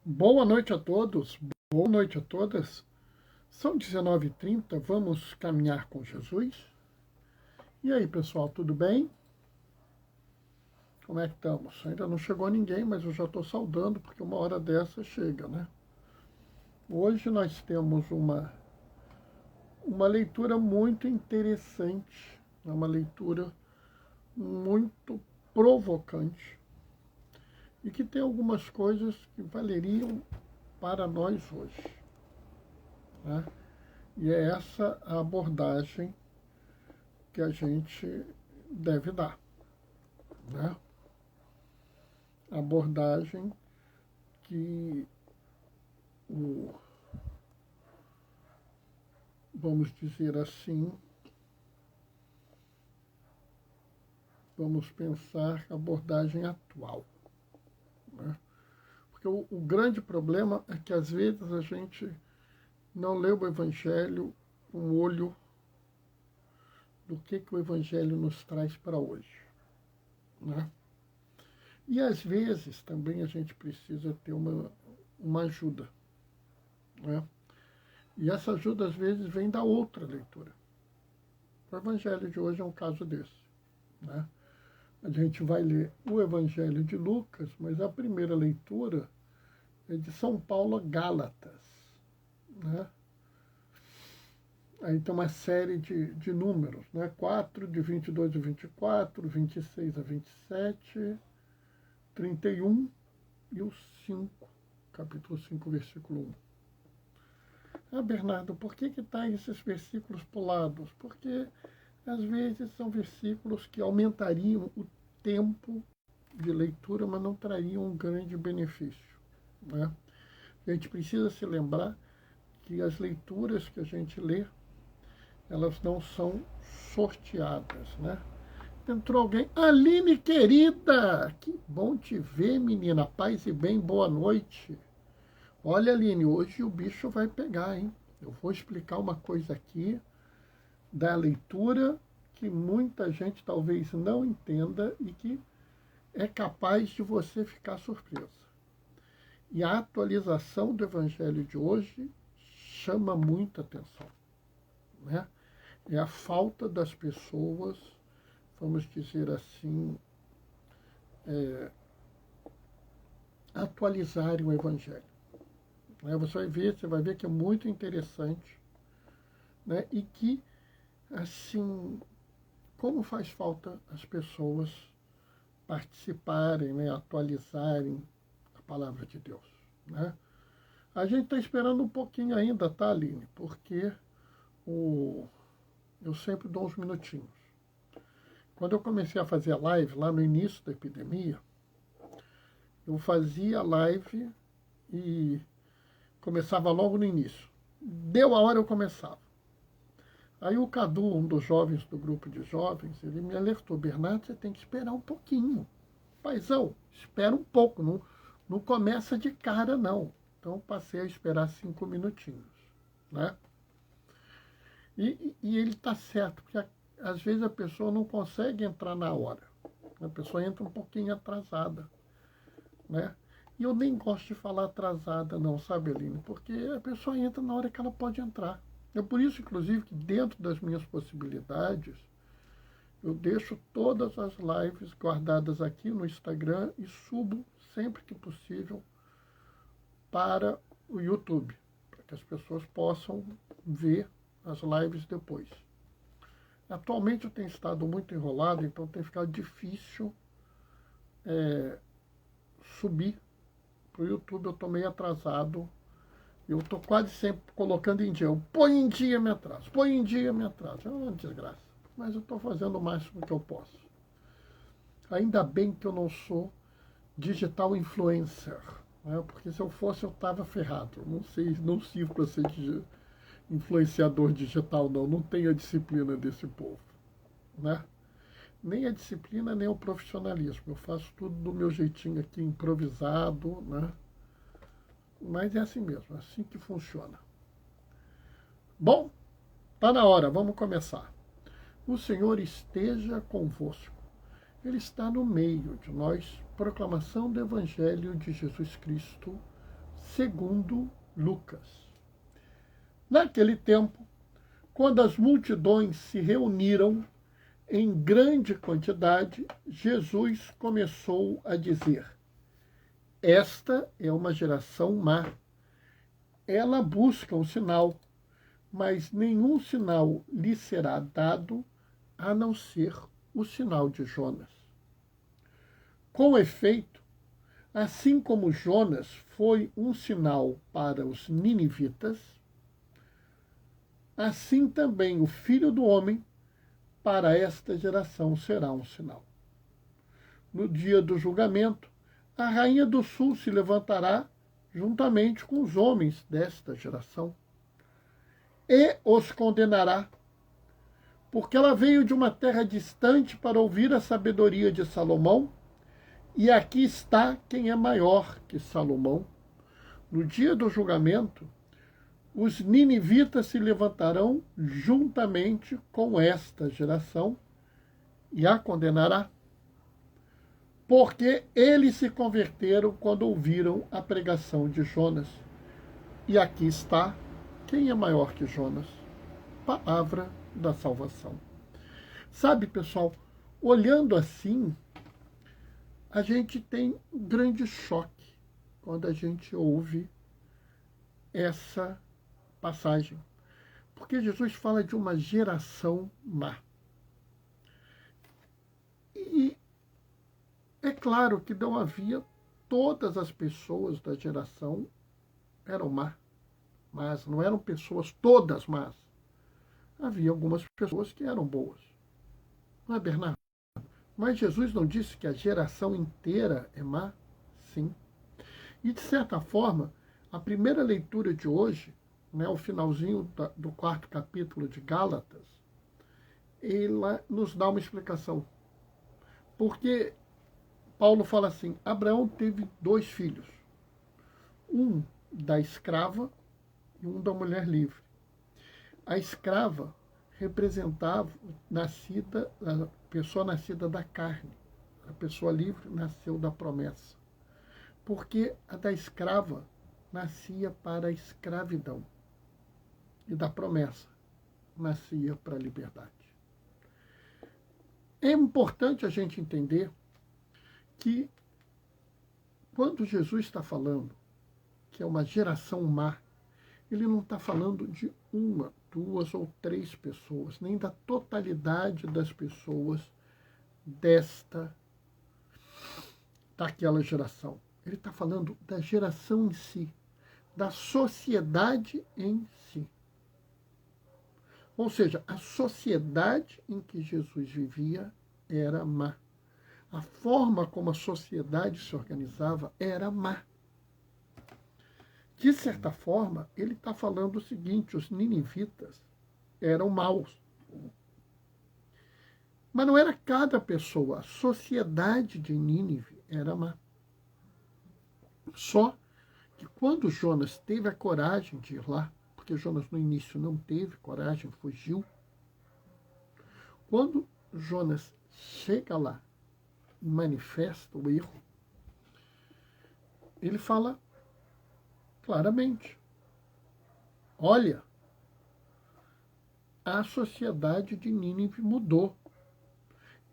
Boa noite a todos, boa noite a todas. São 19h30, vamos caminhar com Jesus. E aí, pessoal, tudo bem? Como é que estamos? Ainda não chegou ninguém, mas eu já estou saudando, porque uma hora dessa chega, né? Hoje nós temos uma leitura muito interessante, uma leitura muito provocante e que tem algumas coisas que valeriam para nós hoje, né? E é essa a abordagem que a gente deve dar, né? A abordagem que vamos dizer assim, vamos pensar a abordagem atual, né? Porque o grande problema é que às vezes a gente não lê o Evangelho com o olho do que o Evangelho nos traz para hoje, né? E às vezes também a gente precisa ter uma ajuda, né? E essa ajuda às vezes vem da outra leitura. O Evangelho de hoje é um caso desse, né? A gente vai ler o Evangelho de Lucas, mas a primeira leitura é de São Paulo a Gálatas, né? Aí tem uma série de números, né? 4, de 22 a 24, 26 a 27, 31 e o 5, capítulo 5, versículo 1. Ah, Bernardo, por que tá esses versículos pulados? Porque às vezes são versículos que aumentariam o tempo de leitura, mas não trariam um grande benefício, né? A gente precisa se lembrar que as leituras que a gente lê, elas não são sorteadas, né? Entrou alguém. Aline, querida! Que bom te ver, menina. Paz e bem, boa noite. Olha, Aline, hoje o bicho vai pegar, hein? Eu vou explicar uma coisa aqui da leitura que muita gente talvez não entenda e que é capaz de você ficar surpresa. E a atualização do Evangelho de hoje chama muita atenção, né? É a falta das pessoas, vamos dizer assim, atualizarem o Evangelho, né? Você vai ver que é muito interessante, né? E que, assim, como faz falta as pessoas participarem, né? Atualizarem a palavra de Deus, né? A gente está esperando um pouquinho ainda, tá, Aline? Porque eu sempre dou uns minutinhos. Quando eu comecei a fazer a live, lá no início da epidemia, eu fazia live e começava logo no início. Deu a hora, eu começava. Aí o Cadu, um dos jovens do grupo de jovens, ele me alertou: Bernardo, você tem que esperar um pouquinho. Paizão, espera um pouco, não começa de cara, não. Então passei a esperar 5 minutinhos, né? E ele está certo, porque às vezes a pessoa não consegue entrar na hora. A pessoa entra um pouquinho atrasada, né? E eu nem gosto de falar atrasada não, sabe, Aline? Porque a pessoa entra na hora que ela pode entrar. É por isso, inclusive, que dentro das minhas possibilidades, eu deixo todas as lives guardadas aqui no Instagram e subo sempre que possível para o YouTube, para que as pessoas possam ver as lives depois. Atualmente eu tenho estado muito enrolado, então tem ficado difícil subir para o YouTube. Eu estou meio atrasado. Eu estou quase sempre colocando em dia. Eu põe em dia, me atraso. Põe em dia, me atraso. É uma desgraça. Mas eu estou fazendo o máximo que eu posso. Ainda bem que eu não sou digital influencer, né? Porque se eu fosse, eu estava ferrado. Eu não sei, não sirvo para ser influenciador digital, não. Não tenho a disciplina desse povo, né? Nem a disciplina, nem o profissionalismo. Eu faço tudo do meu jeitinho aqui, improvisado, né? Mas é assim mesmo, é assim que funciona. Bom, está na hora, vamos começar. O Senhor esteja convosco. Ele está no meio de nós. Proclamação do Evangelho de Jesus Cristo, segundo Lucas. Naquele tempo, quando as multidões se reuniram em grande quantidade, Jesus começou a dizer: esta é uma geração má. Ela busca um sinal, mas nenhum sinal lhe será dado a não ser o sinal de Jonas. Com efeito, assim como Jonas foi um sinal para os ninivitas, assim também o Filho do Homem para esta geração será um sinal. No dia do julgamento, a rainha do sul se levantará juntamente com os homens desta geração e os condenará, porque ela veio de uma terra distante para ouvir a sabedoria de Salomão, e aqui está quem é maior que Salomão. No dia do julgamento, os ninivitas se levantarão juntamente com esta geração e a condenará, porque eles se converteram quando ouviram a pregação de Jonas. E aqui está quem é maior que Jonas. Palavra da salvação. Sabe, pessoal, olhando assim, a gente tem um grande choque quando a gente ouve essa passagem. Porque Jesus fala de uma geração má. E é claro que não havia todas as pessoas da geração eram má, mas não eram pessoas todas más. Havia algumas pessoas que eram boas. Não é, Bernardo? Mas Jesus não disse que a geração inteira é má? Sim. E, de certa forma, a primeira leitura de hoje, né, o finalzinho do 4º capítulo de Gálatas, ela nos dá uma explicação. Porque Paulo fala assim: Abraão teve 2 filhos, um da escrava e um da mulher livre. A escrava representava a pessoa nascida da carne. A pessoa livre nasceu da promessa. Porque a da escrava nascia para a escravidão. E da promessa nascia para a liberdade. É importante a gente entender que quando Jesus está falando que é uma geração má, ele não está falando de 1, 2 ou 3 pessoas, nem da totalidade das pessoas daquela geração. Ele está falando da geração em si, da sociedade em si. Ou seja, a sociedade em que Jesus vivia era má. A forma como a sociedade se organizava era má. De certa forma, ele está falando o seguinte: os ninivitas eram maus. Mas não era cada pessoa, a sociedade de Nínive era má. Só que quando Jonas teve a coragem de ir lá, porque Jonas no início não teve coragem, fugiu. Quando Jonas chega lá e manifesta o erro, ele fala claramente: olha, a sociedade de Nínive mudou.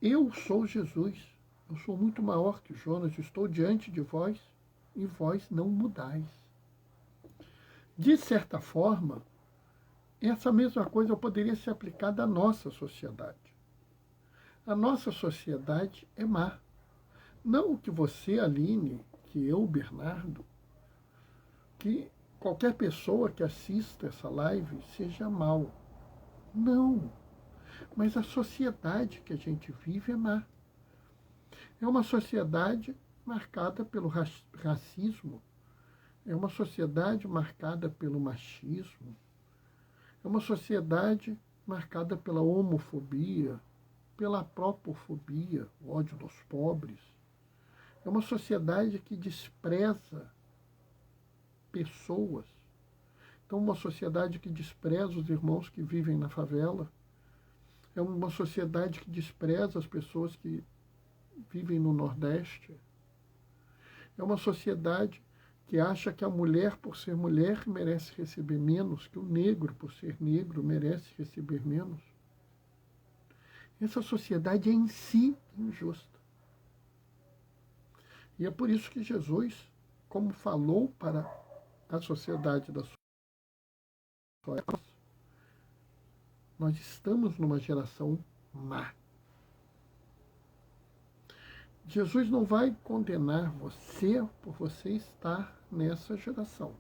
Eu sou Jesus, eu sou muito maior que Jonas, estou diante de vós e vós não mudais. De certa forma, essa mesma coisa poderia ser aplicada à nossa sociedade. A nossa sociedade é má. Não que você, Aline, que eu, Bernardo, que qualquer pessoa que assista essa live seja mal. Não. Mas a sociedade que a gente vive é má. É uma sociedade marcada pelo racismo. É uma sociedade marcada pelo machismo. É uma sociedade marcada pela homofobia, pela propofobia, o ódio dos pobres. É uma sociedade que despreza pessoas. Então, uma sociedade que despreza os irmãos que vivem na favela. É uma sociedade que despreza as pessoas que vivem no Nordeste. É uma sociedade que acha que a mulher, por ser mulher, merece receber menos, que o negro, por ser negro, merece receber menos. Essa sociedade é em si injusta. E é por isso que Jesus, como falou para a sociedade da sua época, nós estamos numa geração má. Jesus não vai condenar você por você estar nessa geração.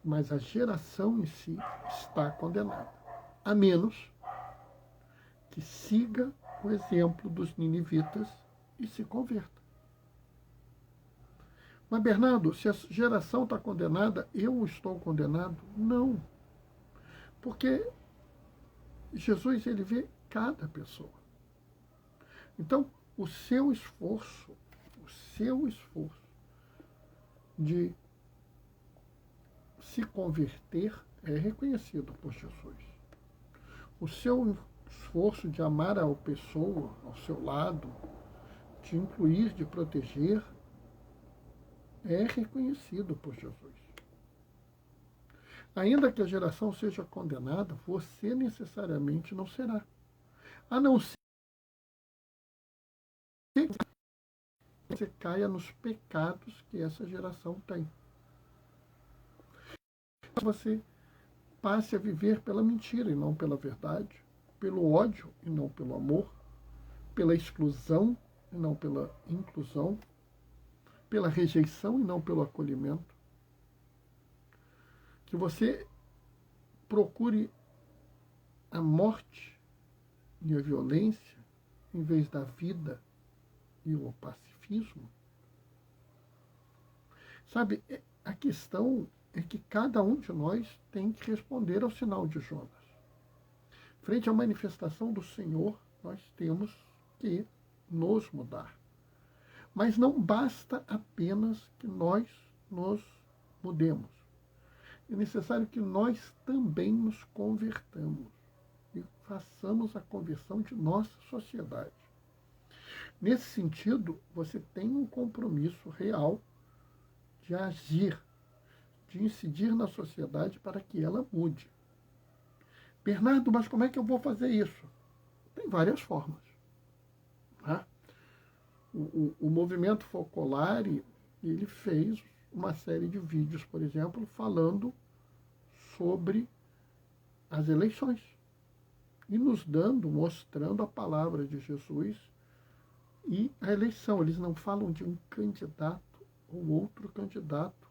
Mas a geração em si está condenada. A menos que siga o exemplo dos ninivitas e se converta. Mas, Bernardo, se a geração está condenada, eu estou condenado? Não. Porque Jesus, ele vê cada pessoa. Então, o seu esforço de se converter é reconhecido por Jesus. O seu esforço de amar a pessoa ao seu lado, de incluir, de proteger, é reconhecido por Jesus. Ainda que a geração seja condenada, você necessariamente não será. A não ser que você caia nos pecados que essa geração tem. Você passe a viver pela mentira e não pela verdade, pelo ódio e não pelo amor, pela exclusão e não pela inclusão, pela rejeição e não pelo acolhimento. Que você procure a morte e a violência em vez da vida e o pacifismo. Sabe, a questão é que cada um de nós tem que responder ao sinal de Jonas. Frente à manifestação do Senhor, nós temos que nos mudar. Mas não basta apenas que nós nos mudemos. É necessário que nós também nos convertamos e façamos a conversão de nossa sociedade. Nesse sentido, você tem um compromisso real de agir, de incidir na sociedade para que ela mude. Bernardo, mas como é que eu vou fazer isso? Tem várias formas. Tá? O movimento Focolare, ele fez uma série de vídeos, por exemplo, falando sobre as eleições e nos dando, mostrando a palavra de Jesus e a eleição. Eles não falam de um candidato ou outro candidato,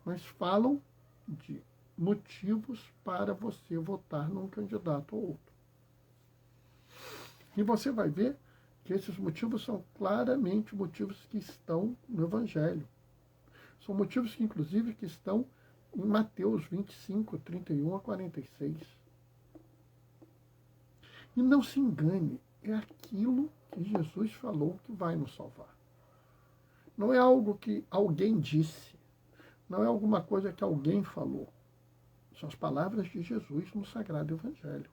mas falam de motivos para você votar num candidato ou outro. E você vai ver que esses motivos são claramente motivos que estão no Evangelho. São motivos que, inclusive, que estão em Mateus 25, 31 a 46. E não se engane, é aquilo que Jesus falou que vai nos salvar. Não é algo que alguém disse, não é alguma coisa que alguém falou. São as palavras de Jesus no Sagrado Evangelho.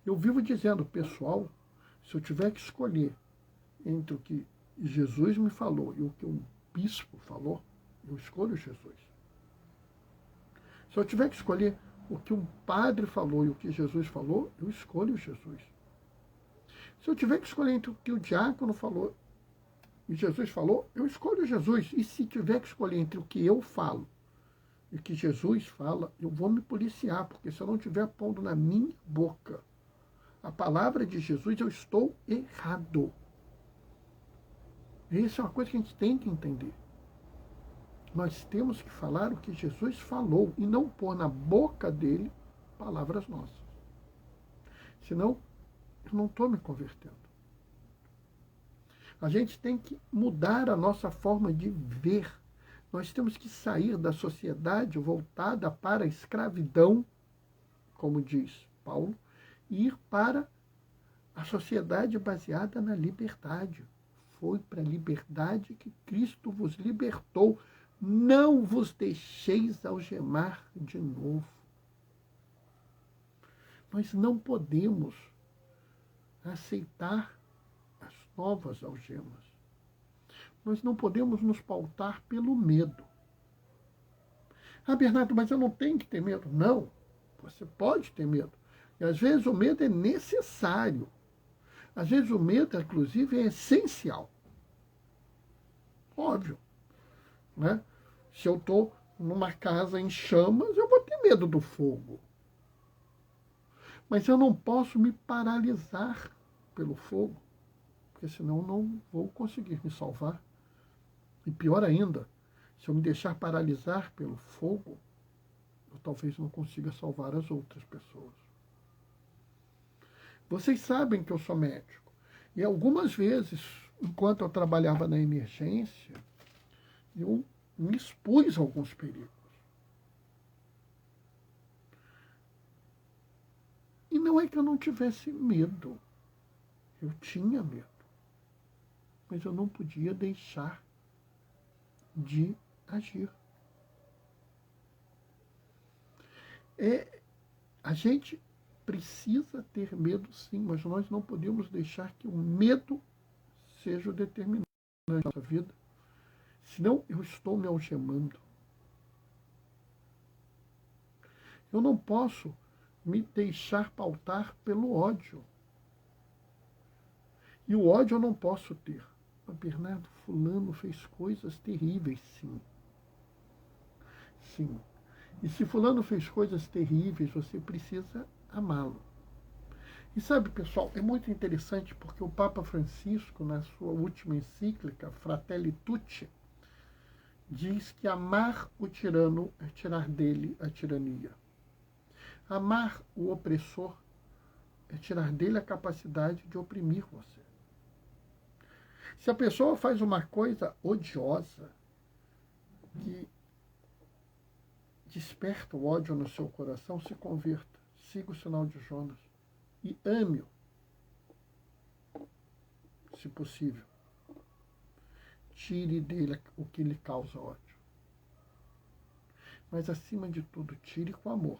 Eu vivo dizendo, pessoal, se eu tiver que escolher entre o que Jesus me falou e o que um bispo falou, eu escolho Jesus. Se eu tiver que escolher o que um padre falou e o que Jesus falou, eu escolho Jesus. Se eu tiver que escolher entre o que o diácono falou e Jesus falou, eu escolho Jesus. E se tiver que escolher entre o que eu falo e o que Jesus fala, eu vou me policiar, porque se eu não estiver pondo na minha boca a palavra de Jesus, eu estou errado. Isso é uma coisa que a gente tem que entender. Nós temos que falar o que Jesus falou e não pôr na boca dele palavras nossas. Senão, eu não estou me convertendo. A gente tem que mudar a nossa forma de ver. Nós temos que sair da sociedade voltada para a escravidão, como diz Paulo, e ir para a sociedade baseada na liberdade. Foi para a liberdade que Cristo vos libertou. Não vos deixeis algemar de novo. Nós não podemos aceitar as novas algemas. Nós não podemos nos pautar pelo medo. Ah, Bernardo, mas eu não tenho que ter medo. Não, você pode ter medo. E às vezes o medo é necessário. Às vezes o medo, inclusive, é essencial. Óbvio. Né? Se eu estou numa casa em chamas, eu vou ter medo do fogo. Mas eu não posso me paralisar pelo fogo, porque senão eu não vou conseguir me salvar. E pior ainda, se eu me deixar paralisar pelo fogo, eu talvez não consiga salvar as outras pessoas. Vocês sabem que eu sou médico. E algumas vezes, enquanto eu trabalhava na emergência, eu me expus a alguns perigos. E não é que eu não tivesse medo. Eu tinha medo. Mas eu não podia deixar de agir. A gente precisa ter medo, sim, mas nós não podemos deixar que o medo seja o determinante da nossa vida. Senão eu estou me algemando. Eu não posso me deixar pautar pelo ódio. E o ódio eu não posso ter. Mas, Bernardo, fulano fez coisas terríveis, sim. Sim. E se fulano fez coisas terríveis, você precisa amá-lo. E sabe, pessoal, é muito interessante porque o Papa Francisco, na sua última encíclica, Fratelli Tutti, diz que amar o tirano é tirar dele a tirania. Amar o opressor é tirar dele a capacidade de oprimir você. Se a pessoa faz uma coisa odiosa, que desperta o ódio no seu coração, se converta, siga o sinal de Jonas e ame-o, se possível. Tire dele o que lhe causa ódio. Mas, acima de tudo, tire com amor.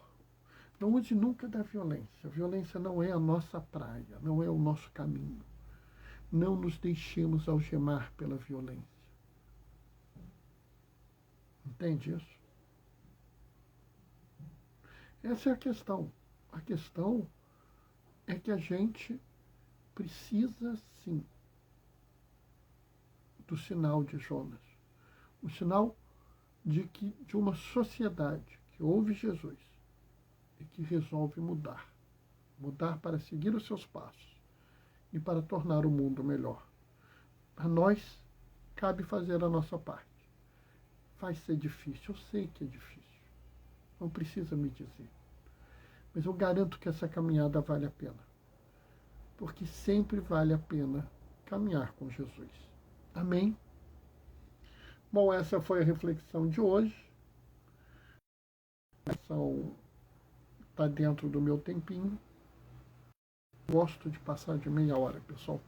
Não use nunca da violência. A violência não é a nossa praia, não é o nosso caminho. Não nos deixemos algemar pela violência. Entende isso? Essa é a questão. A questão é que a gente precisa, sim, do sinal de Jonas. O sinal de uma sociedade que ouve Jesus e que resolve mudar. Mudar para seguir os seus passos e para tornar o mundo melhor. A nós cabe fazer a nossa parte. Vai ser difícil, eu sei que é difícil. Não precisa me dizer. Mas eu garanto que essa caminhada vale a pena. Porque sempre vale a pena caminhar com Jesus. Amém? Bom, essa foi a reflexão de hoje. Está dentro do meu tempinho. Gosto de passar de meia hora, pessoal.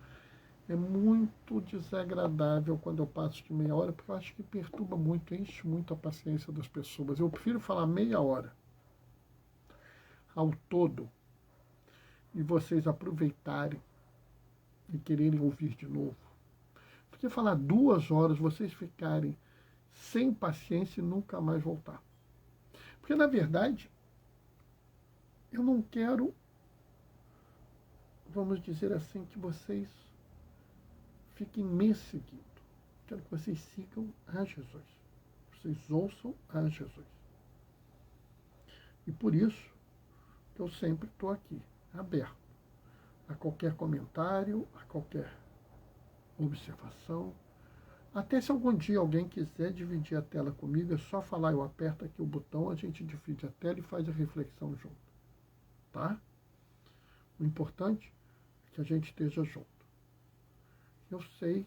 É muito desagradável quando eu passo de meia hora, porque eu acho que perturba muito, enche muito a paciência das pessoas. Eu prefiro falar meia hora ao todo e vocês aproveitarem e quererem ouvir de novo. Do que falar 2 horas, vocês ficarem sem paciência e nunca mais voltar. Porque, na verdade, eu não quero, vamos dizer assim, que vocês fiquem me seguindo. Quero que vocês sigam a Jesus. Vocês ouçam a Jesus. E por isso que eu sempre estou aqui, aberto a qualquer comentário, a qualquer observação. Até se algum dia alguém quiser dividir a tela comigo, é só falar, eu aperto aqui o botão, a gente divide a tela e faz a reflexão junto. Tá? O importante é que a gente esteja junto. Eu sei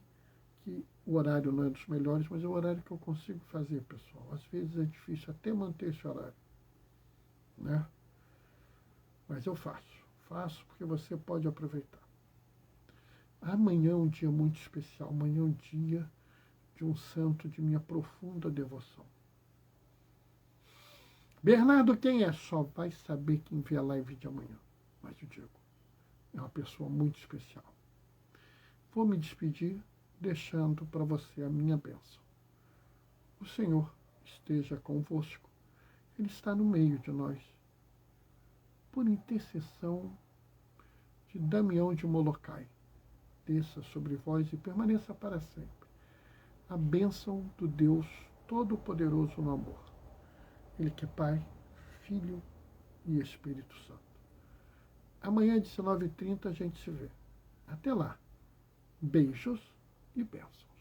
que o horário não é dos melhores, mas é o horário que eu consigo fazer, pessoal. Às vezes é difícil até manter esse horário, né? Mas eu faço porque você pode aproveitar. Amanhã é um dia muito especial, amanhã é um dia de um santo de minha profunda devoção. Bernardo, quem é? Só vai saber quem vê a live de amanhã. Mas eu digo, é uma pessoa muito especial. Vou me despedir, deixando para você a minha bênção. O Senhor esteja convosco. Ele está no meio de nós. Por intercessão de Damião de Molokai, desça sobre vós e permaneça para sempre a bênção do Deus Todo-Poderoso no amor. Ele que é Pai, Filho e Espírito Santo. Amanhã, às 19h30, a gente se vê. Até lá. Beijos e bênçãos.